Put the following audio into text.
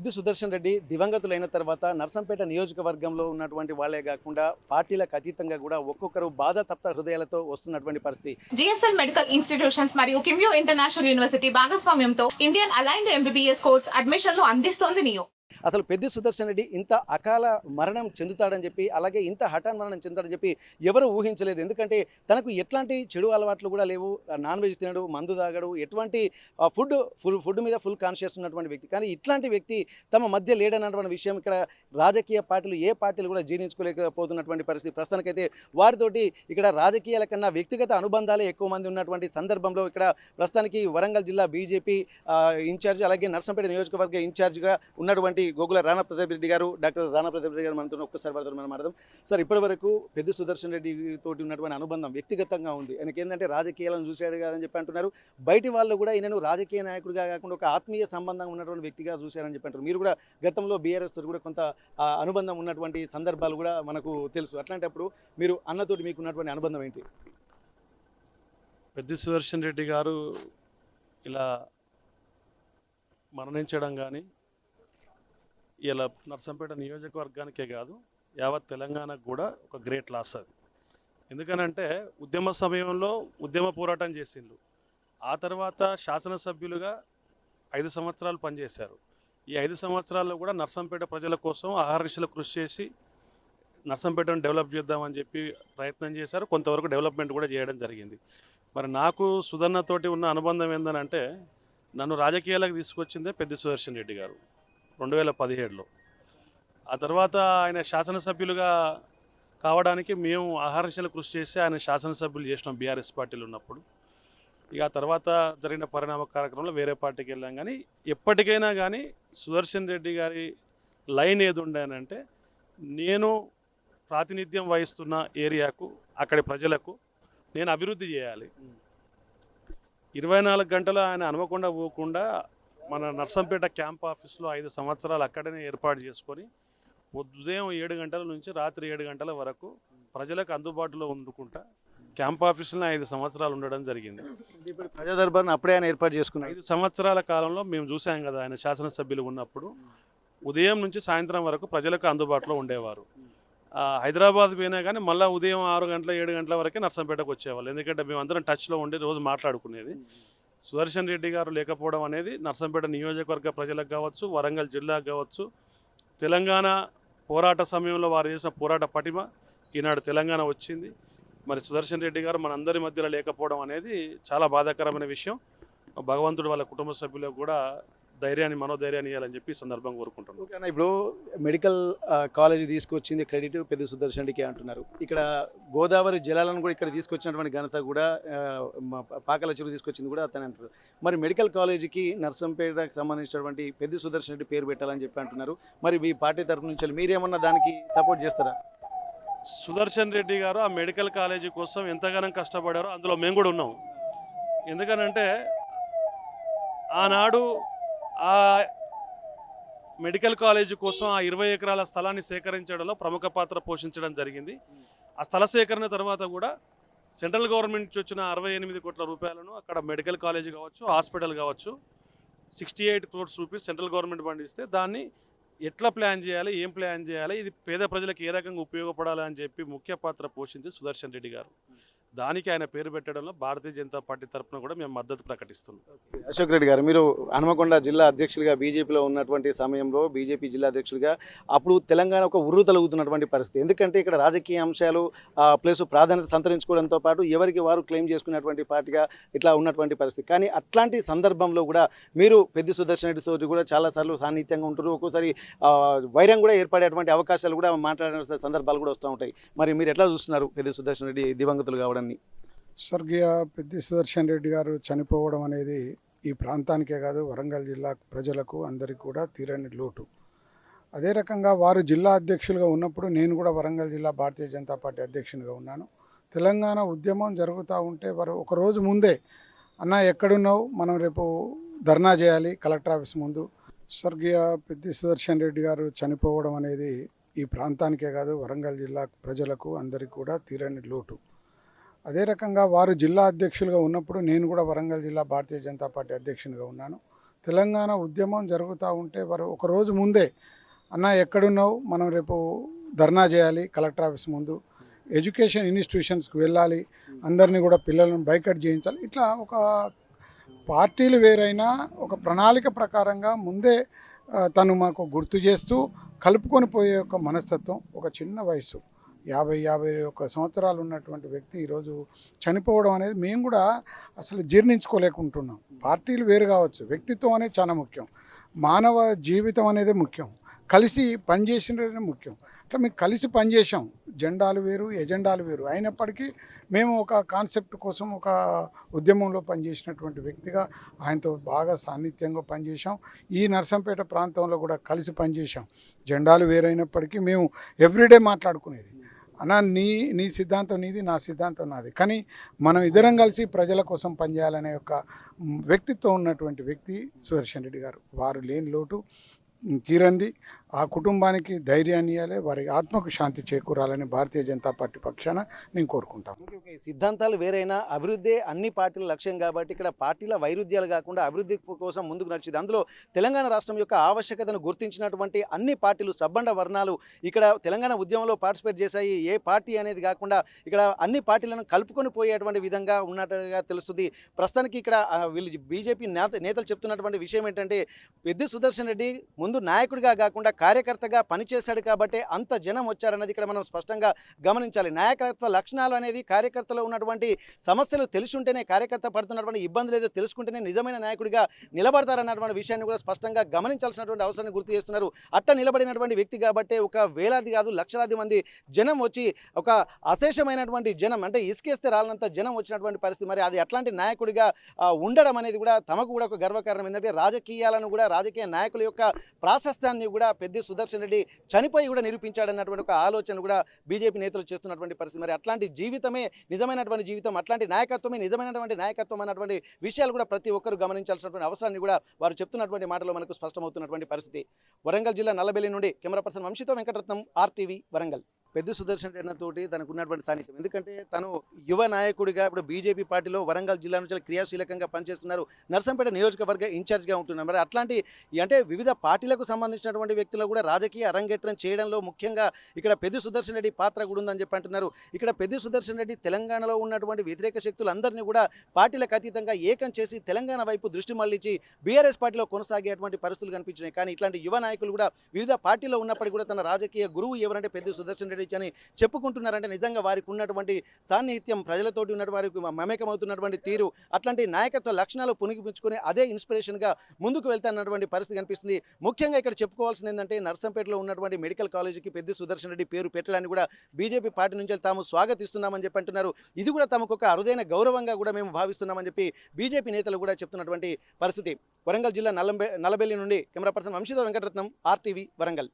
పెద్ది సుదర్శన్ రెడ్డి దివంగతులైన తర్వాత నర్సంపేట నియోజకవర్గంలో ఉన్నటువంటి వాళ్ళే కాకుండా పార్టీలకు అతీతంగా కూడా ఒక్కొక్కరు బాధాతప్త హృదయాలతో వస్తున్నటువంటి పరిస్థితి. జిఎస్ఎల్ మెడికల్ ఇన్స్టిట్యూషన్స్ మరియు కిమ్యూ ఇంటర్నేషనల్ యూనివర్సిటీ భాగస్వామ్యంతో ఇండియన్ అలైన్డ్ ఎంబీబీఎస్ కోర్స్ అడ్మిషన్లు అందిస్తోంది నియో. అసలు పెద్ది సుదర్శన్ రెడ్డి ఇంత అకాల మరణం చెందుతాడని చెప్పి, అలాగే ఇంత హఠాన్ మరణం చెందుతాడని చెప్పి ఎవరు ఊహించలేదు. ఎందుకంటే తనకు ఎట్లాంటి చెడు అలవాట్లు కూడా లేవు. నాన్ వెజ్ తినడు, మందు తాగడు, ఎటువంటి ఫుడ్ మీద ఫుల్ కాన్షియస్ ఉన్నటువంటి వ్యక్తి. కానీ ఇట్లాంటి వ్యక్తి తమ మధ్య లేడన్నటువంటి విషయం ఇక్కడ రాజకీయ పార్టీలు ఏ పార్టీలు కూడా జీర్ణించుకోలేకపోతున్నటువంటి పరిస్థితి. ప్రస్తుతానికైతే వారితోటి ఇక్కడ రాజకీయాల కన్నా వ్యక్తిగత అనుబంధాలే ఎక్కువ మంది ఉన్నటువంటి సందర్భంలో ఇక్కడ ప్రస్తుతానికి వరంగల్ జిల్లా బీజేపీ ఇన్ఛార్జ్, అలాగే నర్సంపేట నియోజకవర్గ ఇన్ఛార్జ్గా ఉన్నటువంటి గోగుల రాణా ప్రతాప్ రెడ్డి గారు, డాక్టర్ రాణా ప్రతాప్ రెడ్డి గారు మనతో ఒక్కసారి మనం మాట్లాడదాం. సార్, ఇప్పటి వరకు పెద్ది సుదర్శన్ రెడ్డి తోటి ఉన్నటువంటి అనుబంధం వ్యక్తిగతంగా ఉంది. ఆయనకి ఏంటంటే రాజకీయాలను చూశాడు కాదని చెప్పి అంటున్నారు. బయటి వాళ్ళు కూడా ఈయనను రాజకీయ నాయకుడిగా కాకుండా ఒక ఆత్మీయ సంబంధం ఉన్నటువంటి వ్యక్తిగా చూశారని చెప్పి అంటారు. మీరు కూడా గతంలో బీఆర్ఎస్ తోటి కూడా కొంత అనుబంధం ఉన్నటువంటి సందర్భాలు కూడా మనకు తెలుసు. అట్లాంటప్పుడు మీరు అన్నతోటి మీకు ఉన్నటువంటి అనుబంధం ఏంటి? పెద్ది సుదర్శన్ రెడ్డి గారు ఇలా మరణించడం కానీ ఇలా నర్సంపేట నియోజకవర్గానికే కాదు యావత్ తెలంగాణకు కూడా ఒక గ్రేట్ లాస్ అది. ఎందుకనంటే ఉద్యమ సమయంలో ఉద్యమ పోరాటం చేసిండ్రు. ఆ తర్వాత శాసనసభ్యులుగా 5 సంవత్సరాలు పనిచేశారు. ఈ 5 సంవత్సరాల్లో కూడా నర్సంపేట ప్రజల కోసం అహర్నిశలు కృషి చేసి నర్సంపేటను డెవలప్ చేద్దామని చెప్పి ప్రయత్నం చేశారు. కొంతవరకు డెవలప్మెంట్ కూడా చేయడం జరిగింది. మరి నాకు సుధన్నతోటి ఉన్న అనుబంధం ఏంటంటే, నన్ను రాజకీయాలకు తీసుకొచ్చిందే పెద్ది సుదర్శన్ రెడ్డి గారు 2017లో. ఆ తర్వాత ఆయన శాసనసభ్యులుగా కావడానికి మేము అహర్నిశలు కృషి చేసి ఆయన శాసనసభ్యులు చేసినాం బీఆర్ఎస్ పార్టీలు ఉన్నప్పుడు. ఇక ఆ తర్వాత జరిగిన పరిణామ కార్యక్రమంలో వేరే పార్టీకి వెళ్ళాం. కానీ ఎప్పటికైనా కానీ సుదర్శన్ రెడ్డి గారి లైన్ ఏది ఉండేనంటే, నేను ప్రాతినిధ్యం వహిస్తున్న ఏరియాకు, అక్కడి ప్రజలకు నేను అభివృద్ధి చేయాలి. 24 గంటలు ఆయన అనుకోకుండా పోకుండా మన నర్సంపేట క్యాంప్ ఆఫీస్లో 5 సంవత్సరాలు అక్కడనే ఏర్పాటు చేసుకొని ఉదయం 7 గంటల నుంచి రాత్రి 7 గంటల వరకు ప్రజలకు అందుబాటులో ఉండుకుంటా క్యాంప్ ఆఫీస్లో 5 సంవత్సరాలు ఉండడం జరిగింది. ఇప్పుడు ప్రజా దర్బార్ను అప్పుడే ఆయన ఏర్పాటు చేసుకున్నారు. 5 సంవత్సరాల కాలంలో మేము చూసాం కదా, ఆయన శాసనసభ్యులు ఉన్నప్పుడు ఉదయం నుంచి సాయంత్రం వరకు ప్రజలకు అందుబాటులో ఉండేవారు. హైదరాబాద్ పోయినా కానీ మళ్ళీ ఉదయం 6 గంటల 7 గంటల వరకే నర్సంపేటకు వచ్చేవాళ్ళు. ఎందుకంటే మేము అందరం టచ్లో ఉండి రోజు మాట్లాడుకునేది. సుదర్శన్ రెడ్డి గారు లేకపోవడం అనేది నర్సంపేట నియోజకవర్గ ప్రజలకు కావచ్చు, వరంగల్ జిల్లాకు కావచ్చు, తెలంగాణ పోరాట సమయంలో వారు చేసిన పోరాట పటిమ ఈనాడు తెలంగాణ వచ్చింది. మరి సుదర్శన్ రెడ్డి గారు మనందరి మధ్యలో లేకపోవడం అనేది చాలా బాధాకరమైన విషయం. భగవంతుడు వాళ్ళ కుటుంబ సభ్యులకు కూడా మనోధైర్యాన్ని ఇవ్వాలని చెప్పి ఈ సందర్భంగా కోరుకుంటున్నాను. ఓకేనా, ఇప్పుడు మెడికల్ కాలేజ్ తీసుకొచ్చింది క్రెడిట్ పెద్ది సుదర్శన్ రెడ్డికి అంటున్నారు. ఇక్కడ గోదావరి జలాలను కూడా ఇక్కడ తీసుకొచ్చినటువంటి ఘనత కూడా పాకల చెరువు తీసుకొచ్చింది కూడా అతనే అంటారు. మరి మెడికల్ కాలేజీకి నర్సంపేటకు సంబంధించినటువంటి పెద్ది సుదర్శన్ రెడ్డి పేరు పెట్టాలని చెప్పి అంటున్నారు. మరి మీ పార్టీ తరఫు నుంచి మీరేమన్నా దానికి సపోర్ట్ చేస్తారా? సుదర్శన్ రెడ్డి గారు ఆ మెడికల్ కాలేజీ కోసం ఎంతగానో కష్టపడారో అందులో మేము కూడా ఉన్నాం. ఎందుకనంటే ఆనాడు ఆ మెడికల్ కాలేజీ కోసం ఆ 20 ఎకరాల స్థలాన్ని సేకరించడంలో ప్రముఖ పాత్ర పోషించడం జరిగింది. ఆ స్థల సేకరణ తర్వాత కూడా సెంట్రల్ గవర్నమెంట్ నుంచి వచ్చిన 68 కోట్ల రూపాయలను అక్కడ మెడికల్ కాలేజీ కావచ్చు, హాస్పిటల్ కావచ్చు, 68 crores రూపీస్ సెంట్రల్ గవర్నమెంట్ పండిస్తే దాన్ని ఎట్లా ప్లాన్ చేయాలి, ఏం ప్లాన్ చేయాలి, ఇది పేద ప్రజలకు ఏ రకంగా ఉపయోగపడాలి అని చెప్పి ముఖ్య పాత్ర పోషించి సుదర్శన్ రెడ్డి గారు. దానికి ఆయన పేరు పెట్టడంలో భారతీయ జనతా పార్టీ తరఫున కూడా మేము మద్దతు ప్రకటిస్తున్నాం. అశోక్ రెడ్డి గారు, మీరు హనుమకొండ జిల్లా అధ్యక్షులుగా బీజేపీలో ఉన్నటువంటి సమయంలో బీజేపీ జిల్లా అధ్యక్షులుగా అప్పుడు తెలంగాణ ఒక ఉర్రు తలుగుతున్నటువంటి పరిస్థితి. ఎందుకంటే ఇక్కడ రాజకీయ అంశాలు ప్లస్ ప్రాధాన్యత సంతరించుకోవడంతో పాటు ఎవరికి వారు క్లెయిమ్ చేసుకున్నటువంటి పార్టీగా ఇట్లా ఉన్నటువంటి పరిస్థితి. కానీ అట్లాంటి సందర్భంలో కూడా మీరు పెద్ది సుదర్శన్ రెడ్డి తోటి కూడా చాలాసార్లు సాన్నిహిత్యంగా ఉంటారు. ఒక్కోసారి వైరం కూడా ఏర్పడేటువంటి అవకాశాలు కూడా మాట్లాడే సందర్భాలు కూడా వస్తూ ఉంటాయి. మరి మీరు ఎట్లా చూస్తున్నారు పెద్ది సుదర్శన్ రెడ్డి దివంగతులు కావడాన్ని? స్వర్గీయ పెద్ది సుదర్శన్ రెడ్డి గారు చనిపోవడం అనేది ఈ ప్రాంతానికే కాదు వరంగల్ జిల్లా ప్రజలకు అందరికీ కూడా తీరని లోటు. అదే రకంగా వారు జిల్లా అధ్యక్షులుగా ఉన్నప్పుడు నేను కూడా వరంగల్ జిల్లా భారతీయ జనతా పార్టీ అధ్యక్షునిగా ఉన్నాను. తెలంగాణ ఉద్యమం జరుగుతూ ఉంటే వారు ఒకరోజు ముందే, అన్న ఎక్కడున్నావు, మనం రేపు ధర్నా చేయాలి కలెక్టర్ ఆఫీస్ ముందు. స్వర్గీయ పెద్ది సుదర్శన్ రెడ్డి గారు చనిపోవడం అనేది ఈ ప్రాంతానికే కాదు వరంగల్ జిల్లా ప్రజలకు అందరికీ కూడా తీరని లోటు. అదే రకంగా వారు జిల్లా అధ్యక్షులుగా ఉన్నప్పుడు నేను కూడా వరంగల్ జిల్లా భారతీయ జనతా పార్టీ అధ్యక్షునిగా ఉన్నాను. తెలంగాణ ఉద్యమం జరుగుతూ ఉంటే వారు ఒక రోజు ముందే అన్న ఎక్కడున్నావు, మనం రేపు ధర్నా చేయాలి కలెక్టర్ ఆఫీస్ ముందు, ఎడ్యుకేషన్ ఇన్స్టిట్యూషన్స్కి వెళ్ళాలి, అందరినీ కూడా పిల్లలను బైకట్ చేయించాలి, ఇట్లా ఒక పార్టీలు వేరైనా ఒక ప్రణాళిక ప్రకారంగా ముందే తను మాకు గుర్తు చేస్తూ కలుపుకొని పోయే ఒక మనస్తత్వం. ఒక చిన్న వయసు 51 సంవత్సరాలు ఉన్నటువంటి వ్యక్తి ఈరోజు చనిపోవడం అనేది మేము కూడా అసలు జీర్ణించుకోలేకుంటున్నాం. పార్టీలు వేరు కావచ్చు, వ్యక్తిత్వం అనేది చాలా ముఖ్యం, మానవ జీవితం అనేది ముఖ్యం, కలిసి పనిచేసినది ముఖ్యం. అట్లా మేము కలిసి పనిచేసాం, జెండాలు వేరు ఎజెండాలు వేరు అయినప్పటికీ మేము ఒక కాన్సెప్ట్ కోసం ఒక ఉద్యమంలో పనిచేసినటువంటి వ్యక్తిగా ఆయనతో బాగా సాన్నిధ్యంగా పనిచేసాం. ఈ నర్సంపేట ప్రాంతంలో కూడా కలిసి పనిచేసాం. జెండాలు వేరైనప్పటికీ మేము ఎవ్రీడే మాట్లాడుకునేది, అన్న నీ సిద్ధాంతం నీది, నా సిద్ధాంతం నాది, కానీ మనం ఇద్దరం కలిసి ప్రజల కోసం పనిచేయాలనే ఒక వ్యక్తిత్వం ఉన్నటువంటి వ్యక్తి సుదర్శన్ రెడ్డి గారు. వారు లేని లోటు తీరంది. ఆ కుటుంబానికి ధైర్యాన్ని ఇవ్వాలి, వారి ఆత్మకు శాంతి చేకూరాలని భారతీయ జనతా పార్టీ పక్షాన నేను కోరుకుంటాను. సిద్ధాంతాలు వేరైనా అభివృద్ధి అన్ని పార్టీల లక్ష్యం కాబట్టి ఇక్కడ పార్టీల వైరుధ్యాలు కాకుండా అభివృద్ధి కోసం ముందుకు నడిచింది. అందులో తెలంగాణ రాష్ట్రం యొక్క ఆవశ్యకతను గుర్తించినటువంటి అన్ని పార్టీలు సబ్బండ వర్ణాలు ఇక్కడ తెలంగాణ ఉద్యమంలో పార్టిసిపేట్ చేశాయి. ఏ పార్టీ అనేది కాకుండా ఇక్కడ అన్ని పార్టీలను కలుపుకొని పోయేటువంటి విధంగా ఉన్నట్టుగా తెలుస్తుంది. ప్రస్తుతానికి ఇక్కడ వీళ్ళు బీజేపీ నేతలు చెప్తున్నటువంటి విషయం ఏంటంటే పెద్ది సుదర్శన్ రెడ్డి ముందు నాయకుడిగా కాకుండా కార్యకర్తగా పనిచేశాడు కాబట్టి అంత జనం వచ్చారన్నది ఇక్కడ మనం స్పష్టంగా గమనించాలి. నాయకత్వ లక్షణాలు అనేది కార్యకర్తలో ఉన్నటువంటి సమస్యలు తెలుసుంటేనే, కార్యకర్త పడుతున్నటువంటి ఇబ్బందులు ఏదో తెలుసుకుంటేనే నిజమైన నాయకుడిగా నిలబడతారన్నటువంటి విషయాన్ని కూడా స్పష్టంగా గమనించాల్సినటువంటి అవసరాన్ని గుర్తు చేస్తున్నారు. అట్ట నిలబడినటువంటి వ్యక్తి కాబట్టి ఒక వేలాది కాదు లక్షలాది మంది జనం వచ్చి ఒక అశేషమైనటువంటి జనం అంటే ఇసుకేస్తే రాలనంత జనం వచ్చినటువంటి పరిస్థితి. మరి అది అట్లాంటి నాయకుడిగా ఉండడం అనేది కూడా తమకు కూడా ఒక గర్వకారణం. ఎందుకంటే రాజకీయాలను కూడా రాజకీయ నాయకుల యొక్క ప్రాశస్త్యాన్ని కూడా పెద్ది సుదర్శన్ రెడ్డి చనిపోయి కూడా నిరూపించాడన్నటువంటి ఒక ఆలోచన కూడా బీజేపీ నేతలు చేస్తున్నటువంటి పరిస్థితి. మరి అట్లాంటి జీవితమే నిజమైనటువంటి జీవితం, అట్లాంటి నాయకత్వమే నిజమైనటువంటి నాయకత్వం అన్నటువంటి విషయాలు కూడా ప్రతి ఒక్కరు గమనించాల్సినటువంటి అవసరాన్ని కూడా వారు చెప్తున్నటువంటి మాటలో మనకు స్పష్టమవుతున్నటువంటి పరిస్థితి. వరంగల్ జిల్లా నల్లబెల్లి నుండి కెమెరా పర్సన్ వంశీతో వెంకటరత్నం, RTV వరంగల్. పెద్ది సుదర్శన్ రెడ్డితోటి తనకు ఉన్నటువంటి సాన్నిధ్యం, ఎందుకంటే తను యువ నాయకుడిగా ఇప్పుడు బీజేపీ పార్టీలో వరంగల్ జిల్లా నుంచి క్రియాశీలకంగా పనిచేస్తున్నారు, నర్సంపేట నియోజకవర్గ ఇన్ఛార్జ్గా ఉంటున్నారు. మరి అట్లాంటి అంటే వివిధ పార్టీలకు సంబంధించినటువంటి వ్యక్తులు కూడా రాజకీయ అరంగేట్రం చేయడంలో ముఖ్యంగా ఇక్కడ పెద్ది సుదర్శన్ రెడ్డి పాత్ర కూడా ఉందని చెప్పి అంటున్నారు. ఇక్కడ పెద్ది సుదర్శన్ రెడ్డి తెలంగాణలో ఉన్నటువంటి వ్యతిరేక శక్తులందరినీ కూడా పార్టీలకు అతీతంగా ఏకం చేసి తెలంగాణ వైపు దృష్టి మళ్లించి బీఆర్ఎస్ పార్టీలో కొనసాగేటువంటి పరిస్థితులు కనిపించినాయి. కానీ ఇట్లాంటి యువ నాయకులు కూడా వివిధ పార్టీలో ఉన్నప్పటికీ కూడా తన రాజకీయ గురువు ఎవరంటే పెద్ది సుదర్శన్ రెడ్డి అని చెప్పుకుంటున్నారంటే నిజంగా వారికి ఉన్నటువంటి సాన్నిహిత్యం, ప్రజలతోటి ఉన్నటువంటి వారికి మమేకమవుతున్నటువంటి తీరు, అట్లాంటి నాయకత్వ లక్షణాలు పునిగిపుచ్చుకొని అదే ఇన్స్పిరేషన్గా ముందుకు వెళ్తానన్నటువంటి పరిస్థితి కనిపిస్తుంది. ముఖ్యంగా ఇక్కడ చెప్పుకోవాల్సింది ఏంటంటే నర్సంపేటలో ఉన్నటువంటి మెడికల్ కాలేజీకి పెద్ది సుదర్శన్ రెడ్డి పేరు పెట్టడానికి కూడా బీజేపీ పార్టీ నుంచి తాము స్వాగతిస్తున్నామని చెప్పి అంటున్నారు. ఇది కూడా తమకు ఒక అరుదైన గౌరవంగా కూడా మేము భావిస్తున్నామని చెప్పి బీజేపీ నేతలు కూడా చెప్తున్నటువంటి పరిస్థితి. వరంగల్ జిల్లా నల్లబెల్లి నుండి కెమెరా పర్సన్ వంశీతో వెంకటరత్నం, RTV వరంగల్.